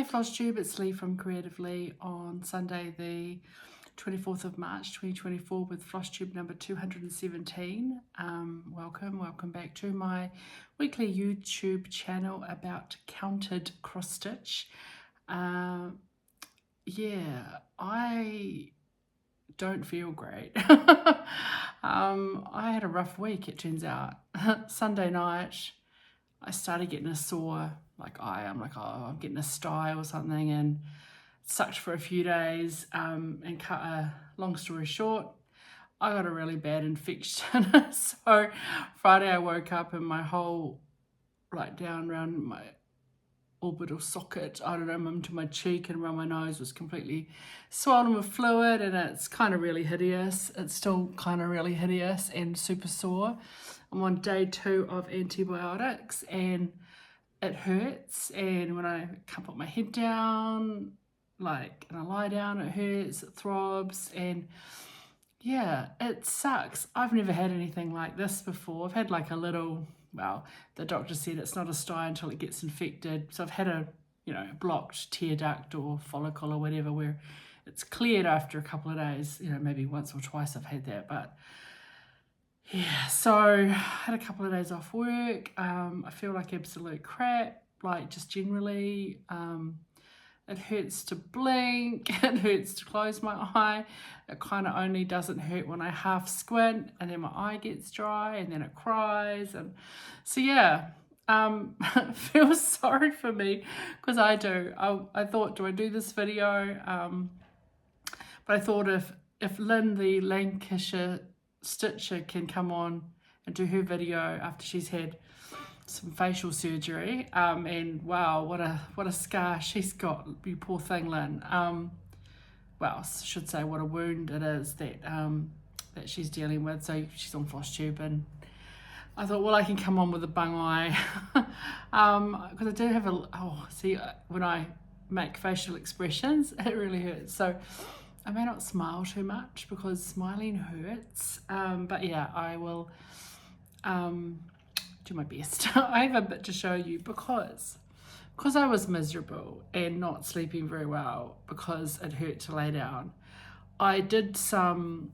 Hey FLOSSTUBE, it's Leigh from Creative Leigh on Sunday the 24th of March 2024 with FLOSSTUBE number 217. Welcome back to my weekly YouTube channel about counted cross stitch. Yeah, I don't feel great. I had a rough week, it turns out. Sunday night I started getting a sore I'm like, oh, I'm getting a sty or something, and sucked for a few days, and cut a long story short, I got a really bad infection. So Friday I woke up and my whole, down around my orbital socket, I don't know, into my cheek and around my nose was completely swollen with fluid, and it's kind of really hideous. It's still kind of really hideous and super sore. I'm on day 2 of antibiotics and it hurts, and when I can't put my head down, and I lie down, it hurts, it throbs, and yeah, it sucks. I've never had anything like this before. I've had a little, well, the doctor said it's not a sty until it gets infected. So I've had a, blocked tear duct or follicle or whatever where it's cleared after a couple of days, maybe once or twice I've had that, but yeah, so I had a couple of days off work. I feel like absolute crap, just generally. It hurts to blink, it hurts to close my eye. It kind of only doesn't hurt when I half squint, and then my eye gets dry, and then it cries. And so yeah, feel sorry for me, because I do. I thought, do I do this video? But I thought if Lynn, the Lancashire stitcher, can come on and do her video after she's had some facial surgery, and wow, what a scar she's got, you poor thing, Lynn. Well, I should say what a wound it is that that she's dealing with. So she's on FLOSSTUBE, and I thought, well, I can come on with a bung eye, because I do have when I make facial expressions, it really hurts. So I may not smile too much because smiling hurts, but yeah, I will do my best. I have a bit to show you because I was miserable and not sleeping very well because it hurt to lay down. I did some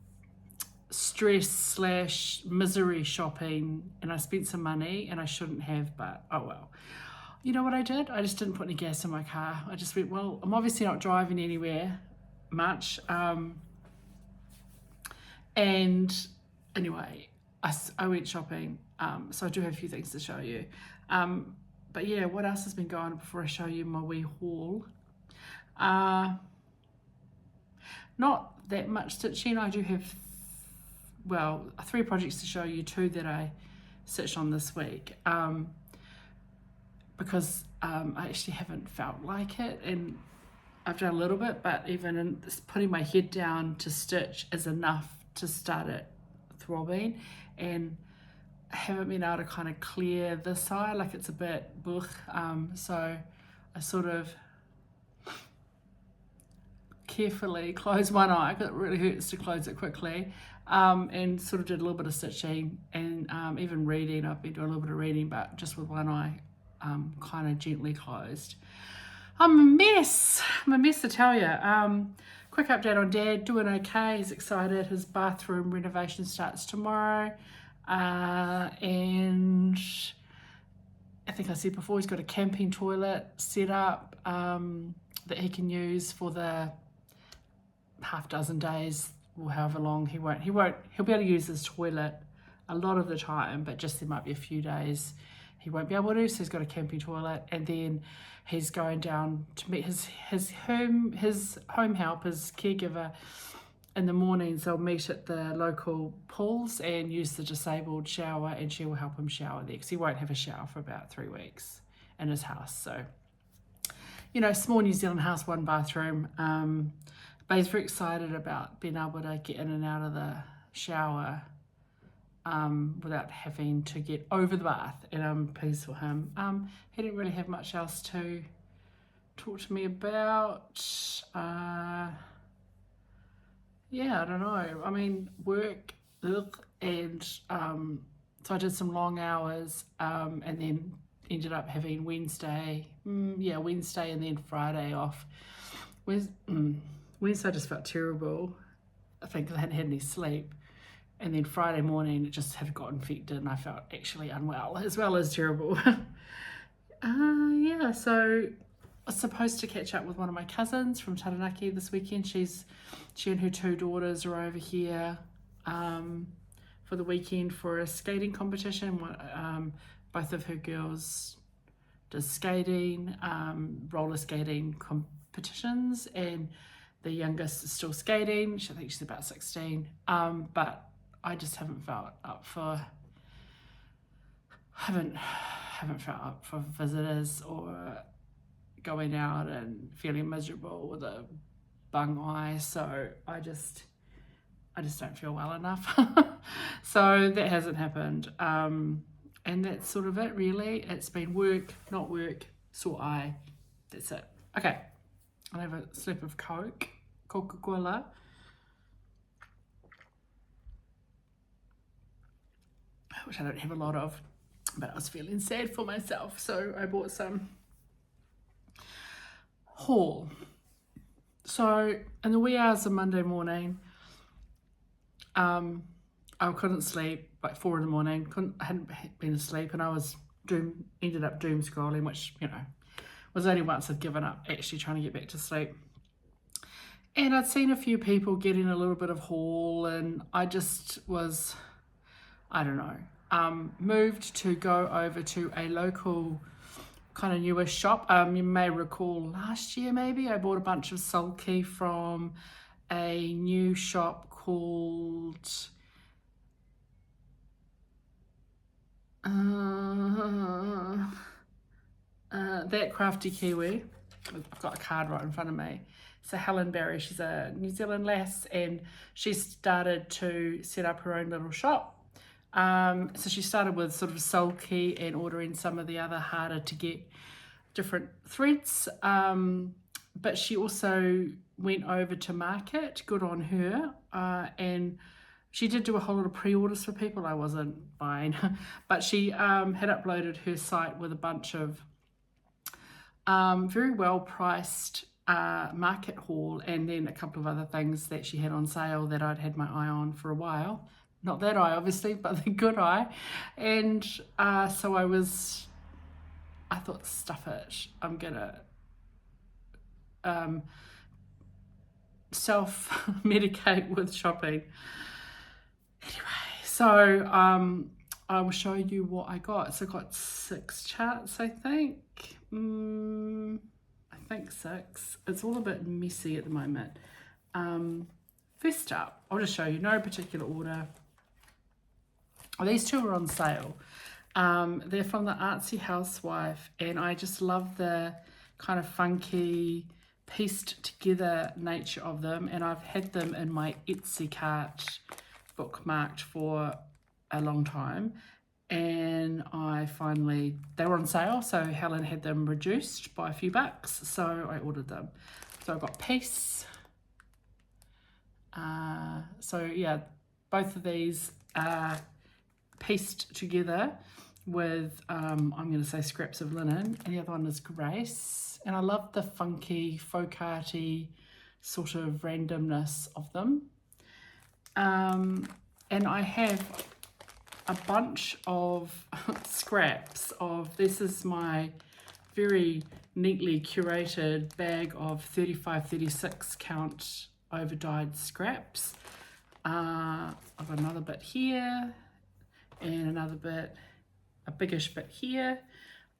stress / misery shopping, and I spent some money, and I shouldn't have, but oh well. You know what I did? I just didn't put any gas in my car. I just went, well, I'm obviously not driving anywhere much, and anyway, I went shopping, so I do have a few things to show you, but yeah, what else has been going on before I show you my wee haul? Not that much stitching. I do have, well, 3 projects to show you, 2 that I stitched on this week, because I actually haven't felt like it, and I've done a little bit, but even in putting my head down to stitch is enough to start it throbbing, and I haven't been able to kind of clear this side, it's a bit so I sort of carefully close one eye because it really hurts to close it quickly, and sort of did a little bit of stitching, and even reading. I've been doing a little bit of reading, but just with one eye kind of gently closed. I'm a mess, I tell you. Quick update on Dad, doing okay. He's excited. His bathroom renovation starts tomorrow, and I think I said before, he's got a camping toilet set up that he can use for the half dozen days or however long. He'll be able to use his toilet a lot of the time, but just there might be a few days he won't be able to, so he's got a camping toilet. And then he's going down to meet his home help, his caregiver, in the mornings. They'll meet at the local pools and use the disabled shower, and she will help him shower there because he won't have a shower for about 3 weeks in his house. So, small New Zealand house, 1 bathroom. But he's very excited about being able to get in and out of the shower without having to get over the bath, and I'm pleased for him. He didn't really have much else to talk to me about. Yeah, I don't know. I mean, work, and so I did some long hours, and then ended up having Wednesday and then Friday off. Wednesday just felt terrible. I think I hadn't had any sleep. And then Friday morning, it just had got infected and I felt actually unwell, as well as terrible. So I was supposed to catch up with one of my cousins from Taranaki this weekend. She and her 2 daughters are over here for the weekend for a skating competition. Both of her girls does skating, roller skating competitions, and the youngest is still skating. I think she's about 16. But I just haven't felt up for visitors or going out and feeling miserable with a bung eye. So I just don't feel well enough. So that hasn't happened. And that's sort of it, really. It's been work, not work, sore eye. That's it. Okay, I'll have a slip of Coca-Cola. Which I don't have a lot of, but I was feeling sad for myself, so I bought some. Haul. So in the wee hours of Monday morning, I couldn't sleep, like 4 a.m. I hadn't been asleep, and I ended up doom scrolling, which, was only once I'd given up actually trying to get back to sleep. And I'd seen a few people getting a little bit of haul, and I just was, I don't know, moved to go over to a local kind of newish shop. You may recall last year maybe I bought a bunch of sulky from a new shop called That Crafty Kiwi. I've got a card right in front of me. So Helen Barry, she's a New Zealand lass, and she started to set up her own little shop. So she started with sort of sulky and ordering some of the other harder to get different threads. But she also went over to market, good on her. And she did do a whole lot of pre-orders for people. I wasn't buying, but she had uploaded her site with a bunch of very well priced market haul, and then a couple of other things that she had on sale that I'd had my eye on for a while. Not that eye, obviously, but the good eye. And so I thought, stuff it. I'm going to self-medicate with shopping. Anyway, so I will show you what I got. So I got 6 charts, I think. I think 6. It's all a bit messy at the moment. First up, I'll just show you, no particular order. These 2 are on sale. They're from the Artsy Housewife, and I just love the kind of funky, pieced together nature of them, and I've had them in my Etsy cart bookmarked for a long time, and they were on sale, so Helen had them reduced by a few bucks, so I ordered them. So I got Peace. So yeah, both of these are pieced together with, I'm going to say scraps of linen, and the other one is Grace. And I love the funky, folk arty sort of randomness of them. And I have a bunch of scraps of, this is my very neatly curated bag of 35-36 count over-dyed scraps. I've got another bit here, and another bit, a biggish bit here.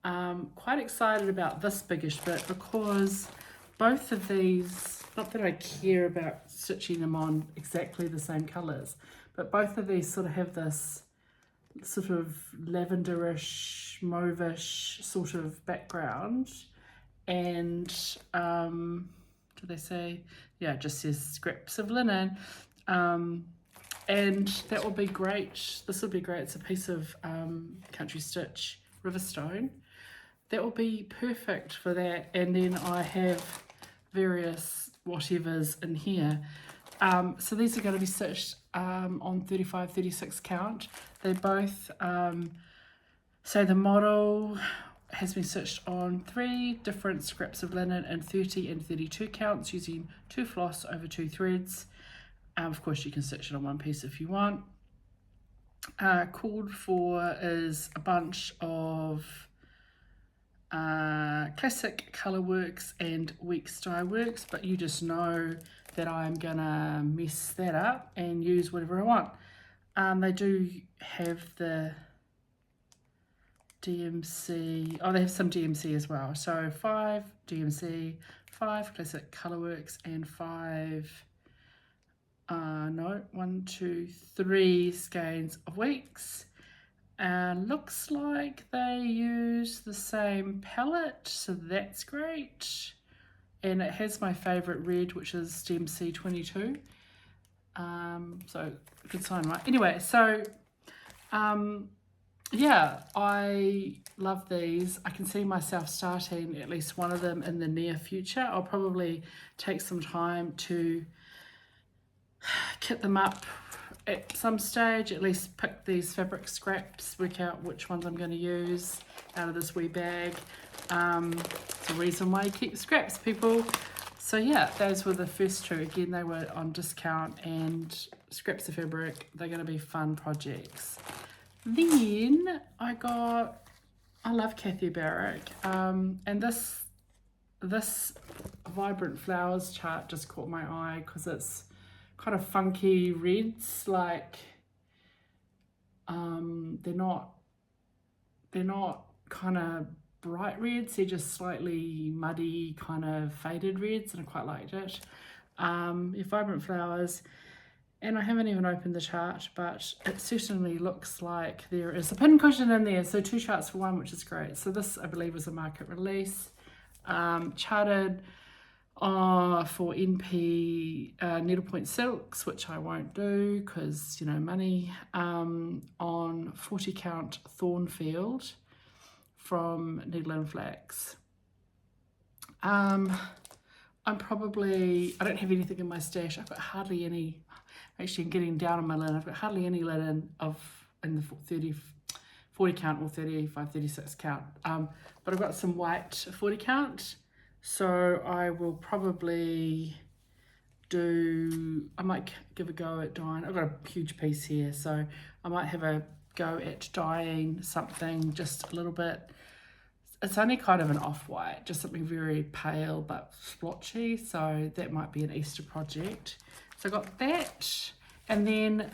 Quite excited about this biggish bit because both of these, not that I care about stitching them on exactly the same colours, but both of these sort of have this sort of lavenderish, mauvish sort of background. And do they say? Yeah, it just says scraps of linen. And that will be great. This will be great. It's a piece of Country Stitch Riverstone. That will be perfect for that. And then I have various whatevers in here. So these are going to be stitched on 35-36 count. They both say the model has been stitched on 3 different scraps of linen in 30 and 32 counts using 2 floss over 2 threads. Of course you can stitch it on one piece if you want. Called for is a bunch of classic Colourworx and weak Styleworx, but you just know that I'm gonna mess that up and use whatever I want. They do have the DMC, oh they have some DMC as well, so 5 DMC, 5 classic Colourworx and 5 3 skeins of weeks. Looks like they use the same palette, so that's great. And it has my favourite red, which is DMC 22. So good sign, right? Anyway, so yeah, I love these. I can see myself starting at least one of them in the near future. I'll probably take some time to kit them up at some stage, at least pick these fabric scraps, work out which ones I'm going to use out of this wee bag. It's the reason why you keep scraps, people. So yeah, those were the first 2. Again, they were on discount, and scraps of fabric, they're going to be fun projects. Then I love Kathy Barrick, and this Vibrant Flowers chart just caught my eye because it's kind of funky reds, like they're not kind of bright reds, they're just slightly muddy kind of faded reds, and I quite liked it. Vibrant Flowers, and I haven't even opened the chart, but it certainly looks like there is a pin cushion in there, so 2 charts for 1, which is great. So this I believe was a market release, charted for NP needlepoint silks, which I won't do because, you know, money, on 40 count Thornfield from Needle and Flax. I don't have anything in my stash. I've got hardly any, actually I'm getting down on my linen, I've got hardly any linen in the 40 count or 35, 36 count, but I've got some white 40 count. So I will probably I might give a go at dyeing. I've got a huge piece here, so I might have a go at dyeing something just a little bit. It's only kind of an off-white, just something very pale but splotchy, so that might be an Easter project. So I got that, and then,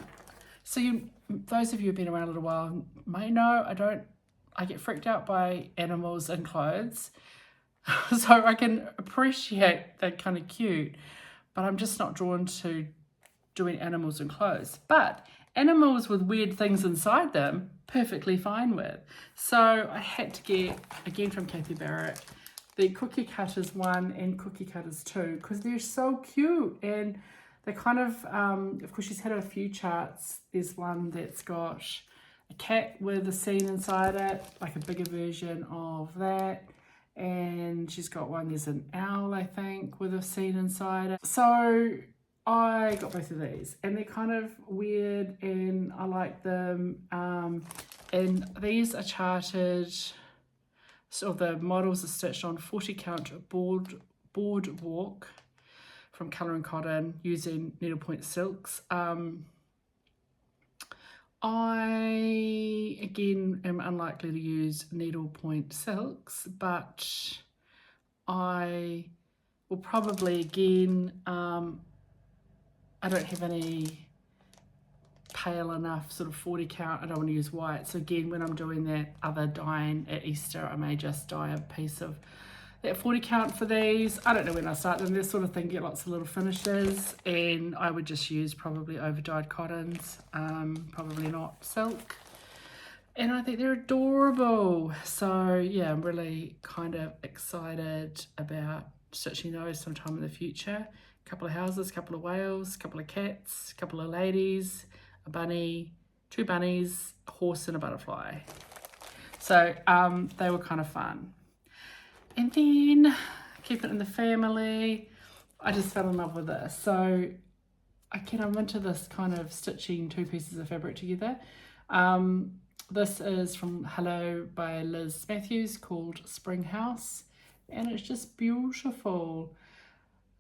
so those of you who've been around a little while may know I get freaked out by animals and clothes. So I can appreciate they're kind of cute, but I'm just not drawn to doing animals and clothes. But animals with weird things inside them, perfectly fine with. So I had to get, again from Kathy Barrick, the Cookie Cutters 1 and Cookie Cutters 2, because they're so cute. And they kind of course she's had a few charts. There's one that's got a cat with a scene inside it, like a bigger version of that. And she's got one, there's an owl, I think, with a scene inside it. So I got both of these, and they're kind of weird, and I like them. And these are charted, so the models are stitched on 40 count boardwalk from Colour and Cotton using needlepoint silks. I, again, am unlikely to use needlepoint silks, but I will probably, again, I don't have any pale enough sort of 40 count. I don't want to use white. So again, when I'm doing that other dyeing at Easter, I may just dye a piece of that 40 count for these. I don't know when I start them. This sort of thing, get lots of little finishes, and I would just use probably over dyed cottons, probably not silk. And I think they're adorable. So yeah, I'm really kind of excited about stitching those sometime in the future. A couple of houses, a couple of whales, a couple of cats, a couple of ladies, a bunny, 2 bunnies, a horse and a butterfly. So they were kind of fun. And then, keep it in the family, I just fell in love with this. So I'm into this kind of stitching 2 pieces of fabric together. This is from Hello by Liz Matthews, called Spring House, and it's just beautiful.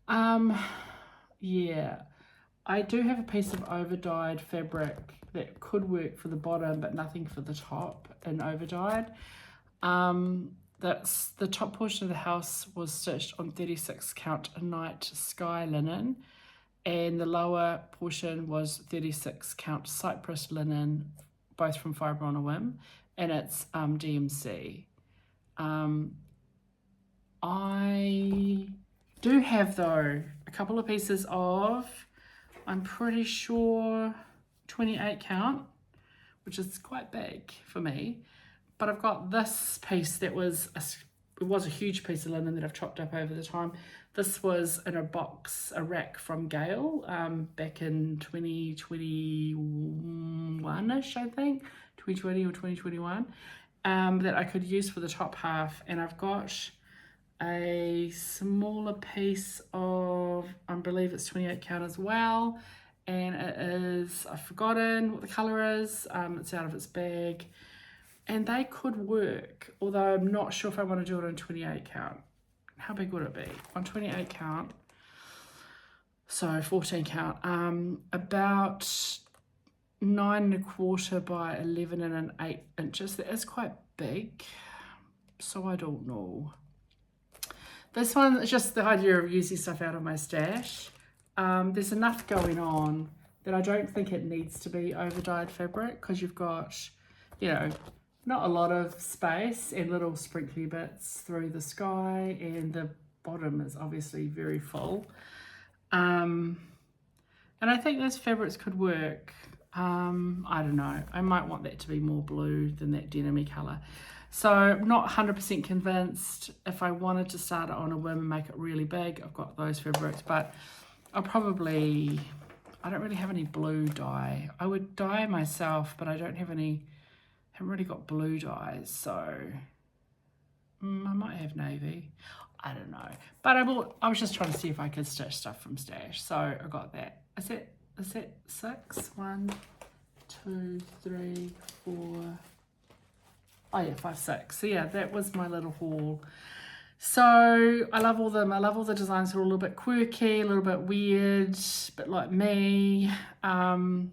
Yeah, I do have a piece of over-dyed fabric that could work for the bottom, but nothing for the top in over-dyed. That's the top portion of the house was stitched on 36 count night sky linen, and the lower portion was 36 count cypress linen, both from Fibre on a Whim, and it's DMC. I do have, though, a couple of pieces of, I'm pretty sure, 28 count, which is quite big for me. But I've got this piece that was it was a huge piece of linen that I've chopped up over the time. This was in a box, a rack from Gale, back in 2021-ish, I think, 2020 or 2021, that I could use for the top half. And I've got a smaller piece of, I believe it's 28 count as well, and it is, I've forgotten what the colour is, it's out of its bag, and they could work, although I'm not sure if I want to do it on 28 count. How big would it be? On 28 count, so 14 count, about 9¼ by 11 1/8 inches. That is quite big, so I don't know. This one is just the idea of using stuff out of my stash. There's enough going on that I don't think it needs to be over-dyed fabric, because you've got, you know, not a lot of space and little sprinkly bits through the sky, and the bottom is obviously very full. And I think those fabrics could work. I don't know. I might want that to be more blue than that denim-y colour. So I'm not 100% convinced. If I wanted to start it on a whim and make it really big, I've got those fabrics, but I don't really have any blue dye. I would dye myself, but I don't have any, haven't really got blue dyes, so I might have navy. I don't know. But I was just trying to see if I could stitch stuff from stash, so I got that. Is that 6? 1, 2, 3, 4. Oh yeah, 5, 6. So yeah, that was my little haul. So I love all them. I love all the designs that are a little bit quirky, a little bit weird, a bit like me. And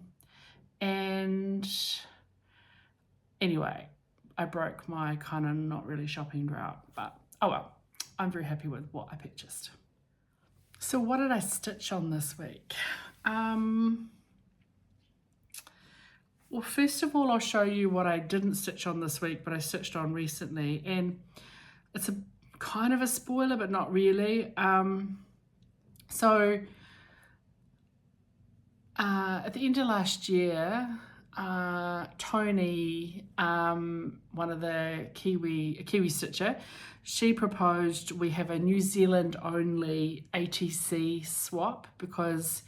anyway, I broke my kind of not really shopping drought, but oh well, I'm very happy with what I purchased. So what did I stitch on this week? Well, first of all, I'll show you what I didn't stitch on this week, but I stitched on recently, and it's a kind of a spoiler, but not really. So at the end of last year, Tony, one of the Kiwi stitcher, she proposed we have a New Zealand only ATC swap, because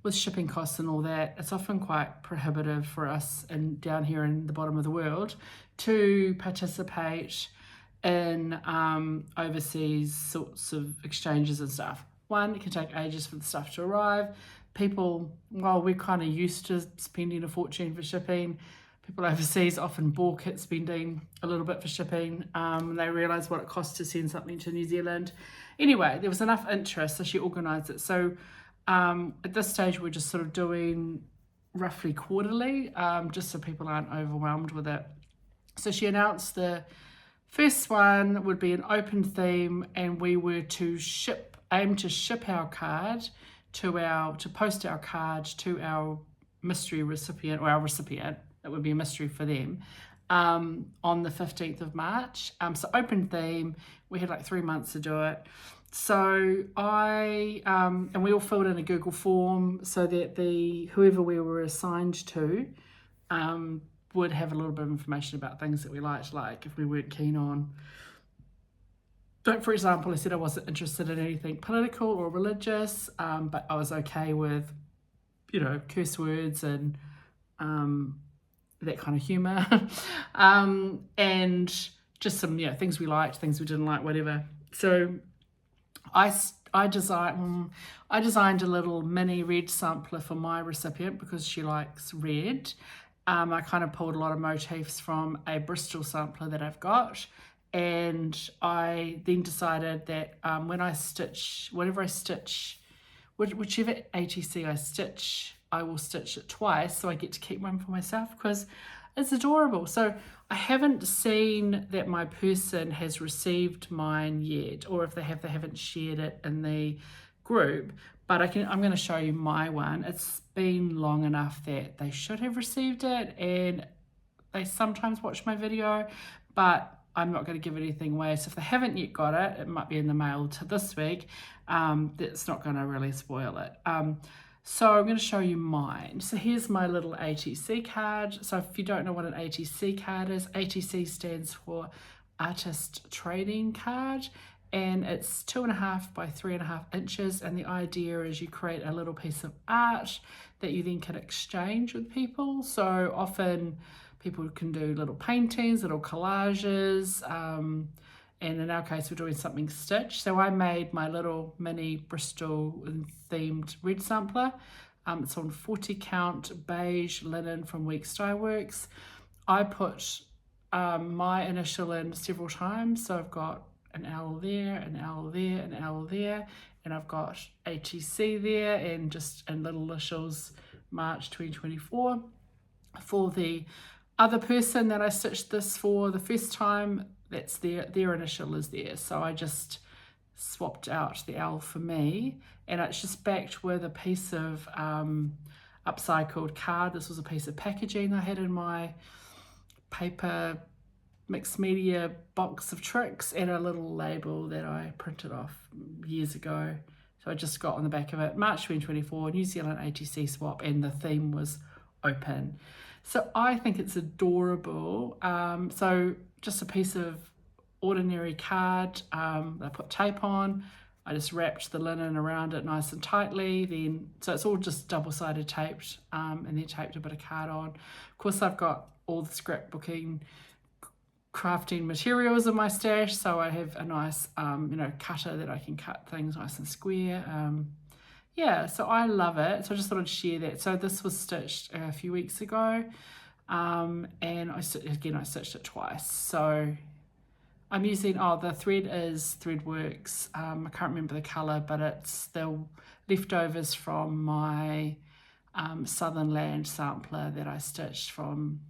with shipping costs and all that, it's often quite prohibitive for us and down here in the bottom of the world to participate in overseas sorts of exchanges and stuff. One, it can take ages for the stuff to arrive. People, well, we're kind of used to spending a fortune for shipping. People overseas often balk at spending a little bit for shipping. They realise what it costs to send something to New Zealand. Anyway, there was enough interest, so she organised it. So at this stage, we're just sort of doing roughly quarterly, just so people aren't overwhelmed with it. So she announced the first one would be an open theme, and we were to aim to ship our card to post our card to our mystery recipient, or our recipient, that would be a mystery for them, on the 15th of March. So open theme, we had like 3 months to do it. So and we all filled in a Google form so that whoever we were assigned to would have a little bit of information about things that we liked, like if we weren't keen on. Like, for example, I said I wasn't interested in anything political or religious, but I was okay with, you know, curse words and that kind of humour, and just some, you know, things we liked, things we didn't like, whatever. So I designed a little mini red sampler for my recipient because she likes red, I kind of pulled a lot of motifs from a Bristol sampler that I've got, and I then decided that whenever I stitch, whichever ATC I stitch, I will stitch it twice, so I get to keep one for myself because it's adorable. So I haven't seen that my person has received mine yet, or if they have, they haven't shared it in the group, but I'm going to show you my one. It's been long enough that they should have received it, and they sometimes watch my video, but I'm not going to give anything away. So if they haven't yet got it, it might be in the mail to this week. That's not going to really spoil it. So I'm going to show you mine. So here's my little ATC card. So if you don't know what an ATC card is, ATC stands for Artist Trading Card, and it's 2.5 by 3.5 inches. And the idea is you create a little piece of art that you then can exchange with people. So often people can do little paintings, little collages, and in our case we're doing something stitched. So I made my little mini Bristol themed red sampler. It's on 40 count beige linen from Threadworx. I put my initial in several times, so I've got an L there, an L there, an L there, and I've got ATC there, and just in little initials March 2024. For the other person that I stitched this for the first time, that's their initial is there. So I just swapped out the L for me, and it's just backed with a piece of upcycled card. This was a piece of packaging I had in my paper mixed media box of tricks, and a little label that I printed off years ago. So I just got on the back of it, March 2024, New Zealand ATC Swap, and the theme was open. So I think it's adorable. So just a piece of ordinary card that I put tape on. I just wrapped the linen around it nice and tightly. So it's all just double-sided taped, and then taped a bit of card on. Of course, I've got all the scrapbooking, crafting materials in my stash, so I have a nice cutter that I can cut things nice and square. Yeah, so I love it. So I just thought I'd share that. So this was stitched a few weeks ago, and I stitched it twice. So I'm using, the thread is Threadworx. I can't remember the colour, but it's the leftovers from my Southern Land sampler that I stitched from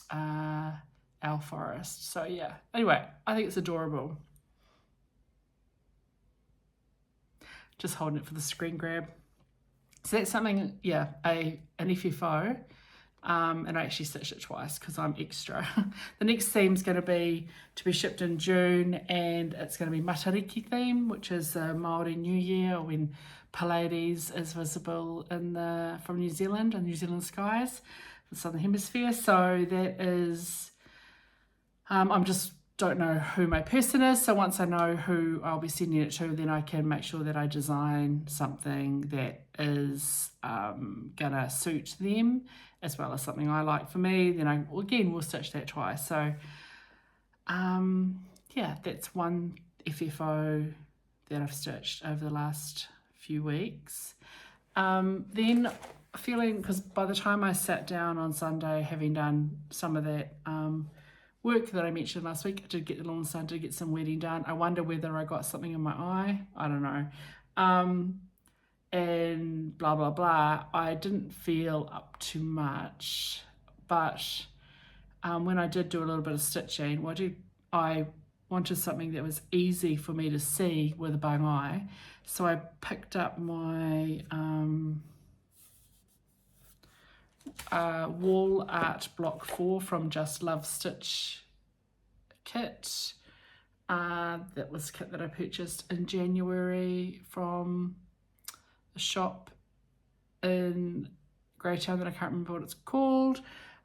our forest. So yeah, anyway, I think it's adorable. Just holding it for the screen grab. So that's something, yeah, an FFO, and I actually stitched it twice because I'm extra. The next theme's going to be shipped in June, and it's going to be Matariki theme, which is the Māori New Year, when Pleiades is visible from New Zealand and New Zealand skies, the Southern Hemisphere. So that is, I'm just don't know who my person is, so once I know who I'll be sending it to, then I can make sure that I design something that is gonna suit them as well as something I like for me. Then we'll stitch that twice. So yeah, that's one FFO that I've stitched over the last few weeks. Then feeling, because by the time I sat down on Sunday, having done some of that work that I mentioned last week, I did get the lawn sun, did get some weeding done. I wonder whether I got something in my eye. I don't know. And blah, blah, blah. I didn't feel up to much, but when I did do a little bit of stitching, I wanted something that was easy for me to see with a bung eye. So I picked up my Wall Art Block 4 from Just Love Stitch kit. That was a kit that I purchased in January from a shop in Greytown that I can't remember what it's called.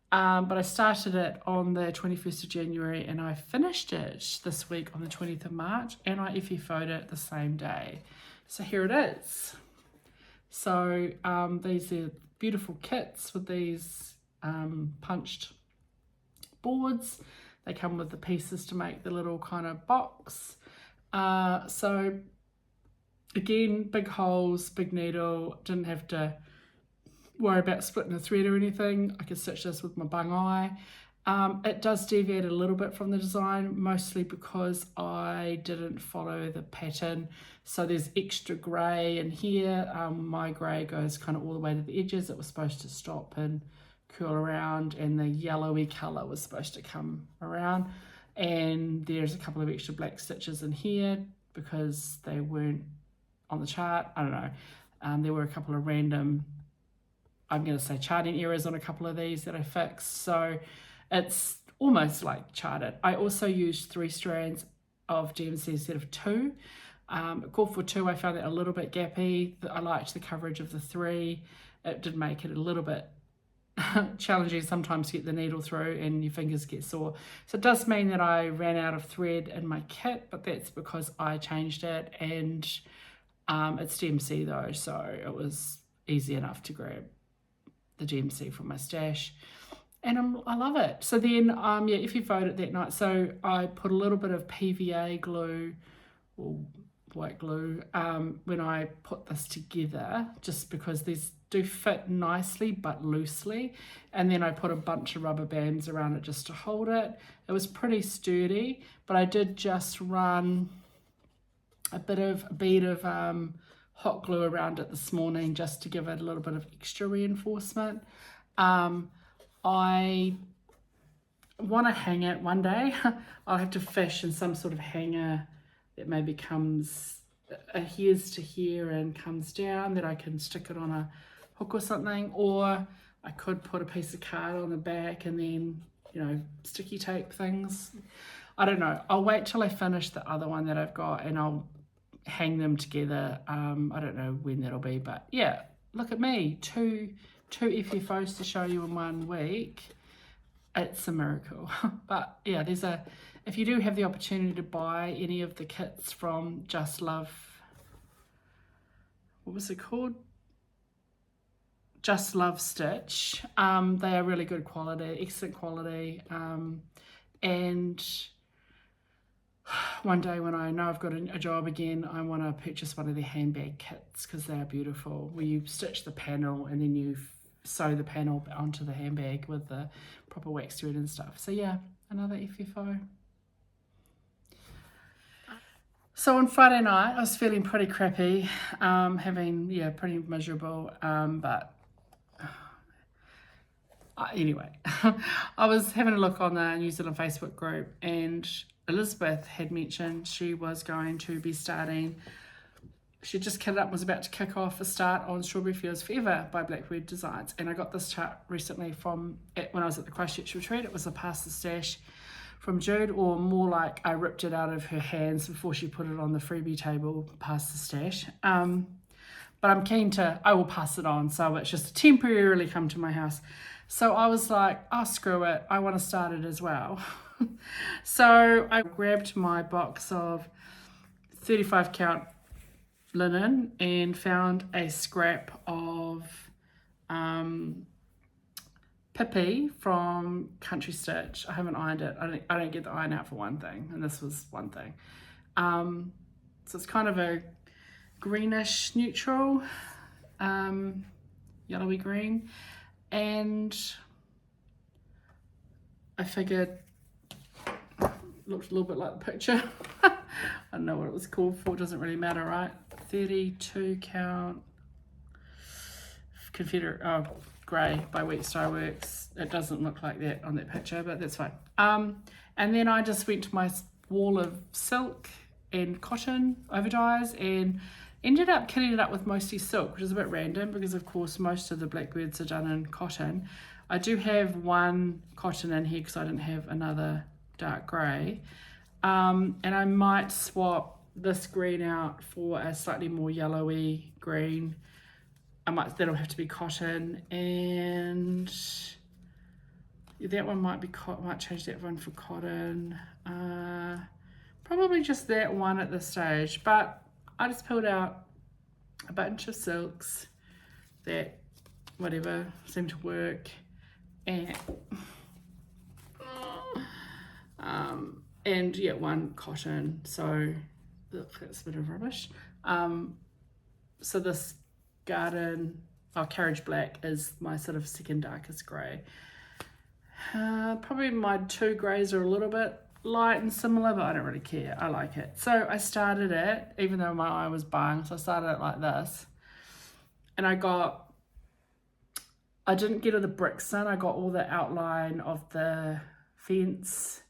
But I started it on the 21st of January, and I finished it this week on the 20th of March, and I FFO'd it the same day. So here it is. So these are beautiful kits with these punched boards. They come with the pieces to make the little kind of box. So again, big holes, big needle, didn't have to worry about splitting a thread or anything. I can stitch this with my bung eye. It does deviate a little bit from the design, mostly because I didn't follow the pattern. So there's extra grey in here. My grey goes kind of all the way to the edges. It was supposed to stop and curl around, and the yellowy colour was supposed to come around. And there's a couple of extra black stitches in here because they weren't on the chart. I don't know. There were a couple of random, I'm going to say, charting errors on a couple of these that I fixed. So it's almost like charted. I also used 3 strands of DMC instead of 2. It called for 2. I found that a little bit gappy. I liked the coverage of the 3. It did make it a little bit challenging sometimes to get the needle through and your fingers get sore. So it does mean that I ran out of thread in my kit, but that's because I changed it, and it's DMC though, so it was easy enough to grab the DMC from my stash. And I love it. So then, yeah, if you vote it that night, so I put a little bit of PVA glue or white glue when I put this together, just because these do fit nicely but loosely. And then I put a bunch of rubber bands around it just to hold it. It was pretty sturdy, but I did just run a bead of hot glue around it this morning just to give it a little bit of extra reinforcement. I want to hang it one day. I'll have to fashion some sort of hanger that maybe adheres to here and comes down, that I can stick it on a hook or something, or I could put a piece of card on the back and then, you know, sticky tape things. I don't know. I'll wait till I finish the other one that I've got and I'll hang them together. I don't know when that'll be, but yeah, look at me, two FFOs to show you in 1 week. It's a miracle. But yeah, if you do have the opportunity to buy any of the kits from Just Love, what was it called? Just Love Stitch. They are really good quality, excellent quality. And one day when I know I've got a job again, I want to purchase one of their handbag kits because they are beautiful, where you stitch the panel and then you sew the panel onto the handbag with the proper wax thread and stuff. So yeah, another FFO. So on Friday night, I was feeling pretty crappy, pretty miserable, but anyway, I was having a look on the New Zealand Facebook group, and Elizabeth had mentioned she was going to be starting, she just kitted up, was about to kick off a start on Strawberry Fields Forever by Blackbird Designs. And I got this chart recently when I was at the Christchurch retreat. It was a Pass the Stash from Jude, or more like I ripped it out of her hands before she put it on the freebie table, Pass the Stash. But I'm keen I will pass it on, so it's just temporarily come to my house. So I was like, oh, screw it, I want to start it as well. So I grabbed my box of 35 count linen and found a scrap of Pipi from Country Stitch. I haven't ironed it. I don't get the iron out for one thing, and this was one thing. So it's kind of a greenish neutral, yellowy green, and I figured looked a little bit like the picture. I don't know what it was called for, it doesn't really matter, right? 32 count Confederate grey by Threadworx. It doesn't look like that on that picture, but that's fine. And then I just went to my wall of silk and cotton over dyes and ended up kitting it up with mostly silk, which is a bit random because of course most of the Blackbirds are done in cotton. I do have one cotton in here because I didn't have another dark grey, and I might swap this green out for a slightly more yellowy green. That'll have to be cotton, and that one might change that one for cotton. Probably just that one at this stage, but I just pulled out a bunch of silks that seemed to work, and yeah, one cotton. So look, that's a bit of rubbish. So this garden Carriage Black is my sort of second darkest grey. Probably my two greys are a little bit light and similar, but I don't really care. I like it. So I started it, even though my eye was buying, so I started it like this. And I didn't get all the bricks in. I got all the outline of the fence,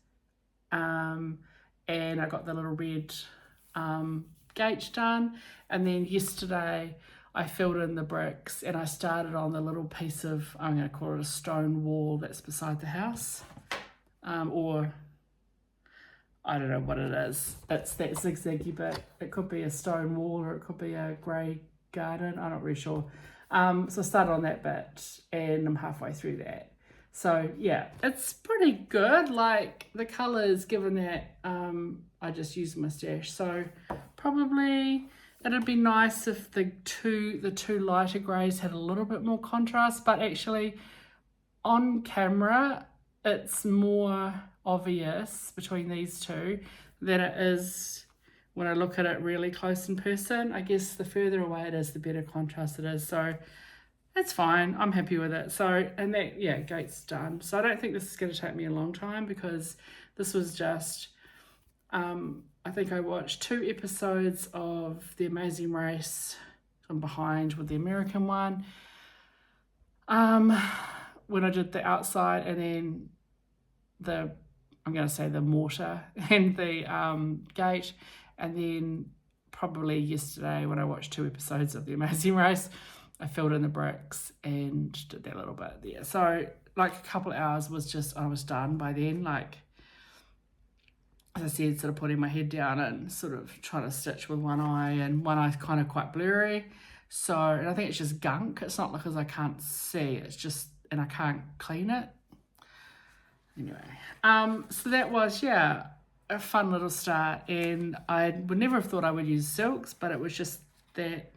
and I got the little red gate done. And then yesterday I filled in the bricks, and I started on the little piece of, I'm going to call it a stone wall that's beside the house, or I don't know what it is. It's that zigzaggy bit. It could be a stone wall or it could be a grey garden. I'm not really sure. So I started on that bit and I'm halfway through that. So yeah, it's pretty good. Like the colours, given that I just used my stash. So probably it'd be nice if the two lighter greys had a little bit more contrast, but actually on camera it's more obvious between these two than it is when I look at it really close in person. I guess the further away it is, the better contrast it is. So it's fine. I'm happy with it. So, and that, yeah, gate's done. So I don't think this is going to take me a long time, because this was just, I think I watched 2 episodes of The Amazing Race. I'm behind with the American one. When I did the outside, and then I'm going to say the mortar and the gate, and then probably yesterday when I watched 2 episodes of The Amazing Race, I filled in the bricks and did that little bit there. So like a couple of hours I was done by then. Like, as I said, sort of putting my head down and sort of trying to stitch with one eye, and one eye's kind of quite blurry. So, and I think it's just gunk. It's not because I can't see, it's just, and I can't clean it. Anyway, so that was, yeah, a fun little start, and I would never have thought I would use silks, but it was just that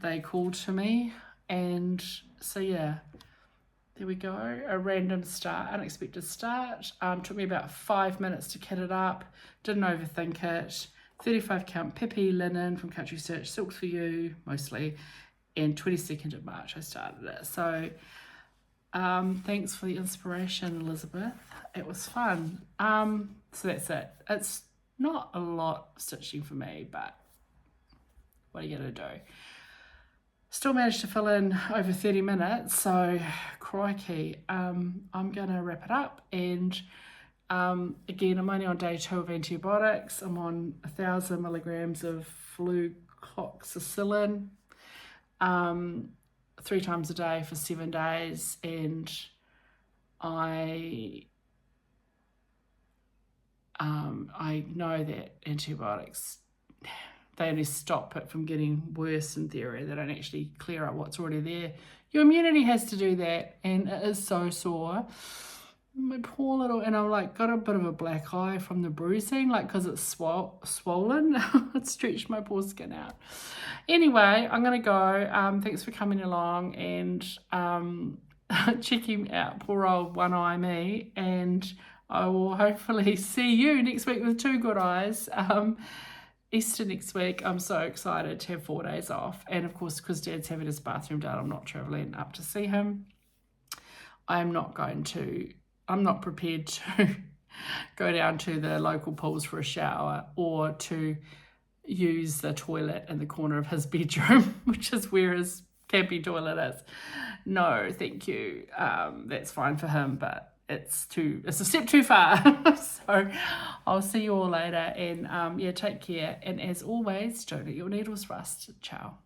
they called to me, and so yeah, there we go. A random start, unexpected start. Took me about 5 minutes to kit it up, didn't overthink it. 35 count Pipi linen from Country Stitch, Silks for You mostly, and 22nd of March I started it. So thanks for the inspiration, Elizabeth. It was fun. So that's it. It's not a lot of stitching for me, but what are you gonna do? Still managed to fill in over 30 minutes, so crikey. I'm gonna wrap it up, and again, I'm only on day 2 of antibiotics. I'm on 1,000 milligrams of flucloxacillin 3 times a day for 7 days, and I know that antibiotics, they only stop it from getting worse in theory. They don't actually clear up what's already there. Your immunity has to do that, and it is so sore. My poor little, and I'm like got a bit of a black eye from the bruising, like because it's swollen. It stretched my poor skin out. Anyway, I'm gonna go. Thanks for coming along and checking out poor old one eye me, and I will hopefully see you next week with 2 good eyes. Easter next week. I'm so excited to have 4 days off, and of course because Dad's having his bathroom done, I'm not travelling up to see him. I'm not prepared to go down to the local pools for a shower, or to use the toilet in the corner of his bedroom, which is where his camping toilet is. No, thank you. That's fine for him, but it's a step too far. So I'll see you all later, and yeah, take care. And as always, don't let your needles rust. Ciao.